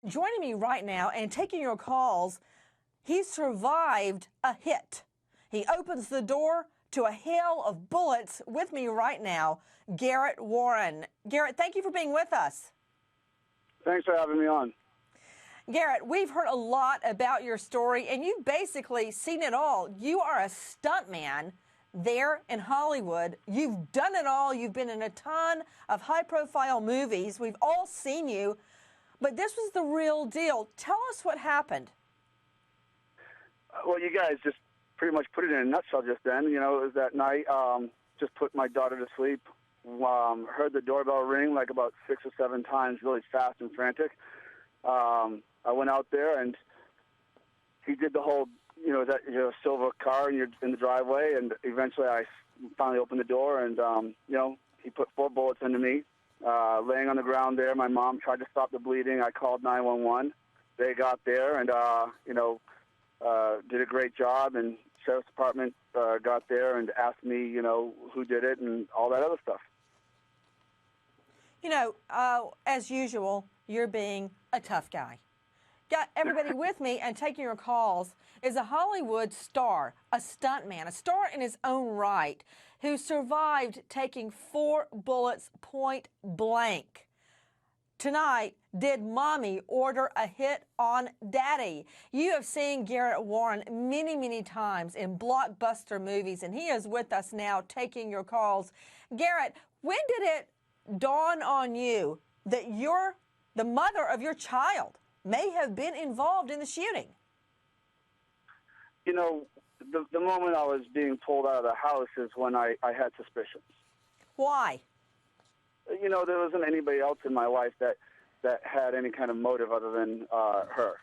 Joining me right now and taking your calls, he survived a hit. He opens the door to a hail of bullets with me right now, Garrett Warren. Garrett, thank you for being with us. Thanks for having me on. Garrett, we've heard a lot about your story, and you've basically seen it all. You are a stuntman there in Hollywood. You've done it all. You've been in a ton of high-profile movies. We've all seen you, but this was the real deal. Tell us what happened. Well, you guys just pretty much put it in a nutshell just then. You know, it was that night, just put my daughter to sleep, heard the doorbell ring like about 6 or 7 times, really fast and frantic. I went out there, and he did the whole, silver car in the driveway, and eventually I finally opened the door, and, he put 4 bullets into me, laying on the ground there. My mom tried to stop the bleeding. I called 911. They got there and, did a great job, and Sheriff's Department got there and asked me, who did it and all that other stuff. As usual, you're being a tough guy. Got everybody with me and taking your calls is a Hollywood star, a stuntman, a star in his own right, who survived taking 4 bullets point blank. Tonight, did Mommy order a hit on Daddy? You have seen Garrett Warren many, many times in blockbuster movies, and he is with us now taking your calls. Garrett, when did it dawn on you that the mother of your child may have been involved in the shooting? The moment I was being pulled out of the house is when I had suspicions. Why? There wasn't anybody else in my life that had any kind of motive other than her.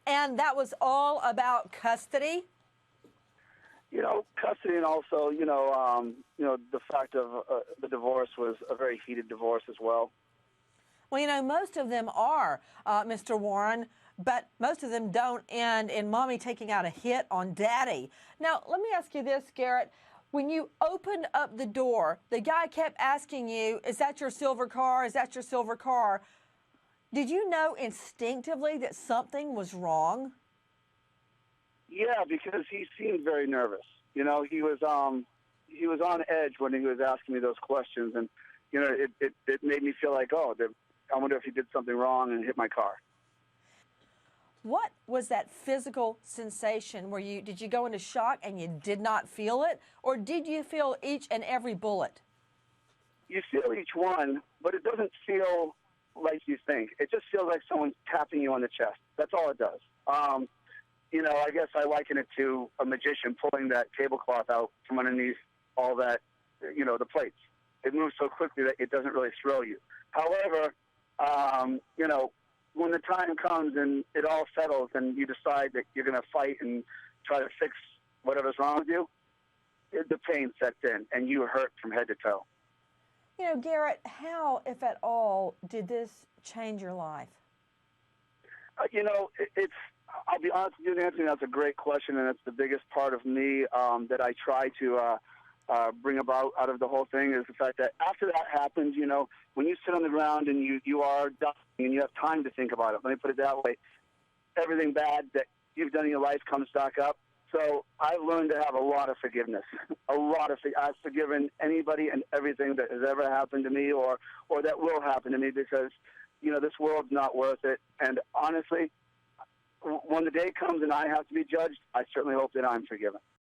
And that was all about custody? Custody, and also, the fact of the divorce was a very heated divorce as well. Well, most of them are, Mr. Warren, but most of them don't end in Mommy taking out a hit on Daddy. Now, let me ask you this, Garrett. When you opened up the door, the guy kept asking you, is that your silver car? Is that your silver car? Did you know instinctively that something was wrong? Yeah, because he seemed very nervous. He was on edge when he was asking me those questions, and it made me feel like, I wonder if he did something wrong and hit my car. What was that physical sensation? Did you go into shock and you did not feel it, or did you feel each and every bullet? You feel each one, but it doesn't feel like you think. It just feels like someone's tapping you on the chest. That's all it does. I guess I liken it to a magician pulling that tablecloth out from underneath all that, the plates. It moves so quickly that it doesn't really thrill you. However, when the time comes and it all settles and you decide that you're going to fight and try to fix whatever's wrong with you, the pain sets in and you hurt from head to toe. Garrett, how, if at all, did this change your life? I'll be honest with you, Nancy, that's a great question, and it's the biggest part of me that I try to bring about out of the whole thing is the fact that after that happens, when you sit on the ground and you are dying and you have time to think about it, let me put it that way, everything bad that you've done in your life comes back up. So I've learned to have a lot of forgiveness. I've forgiven anybody and everything that has ever happened to me or that will happen to me because, this world's not worth it. And honestly, when the day comes and I have to be judged, I certainly hope that I'm forgiven.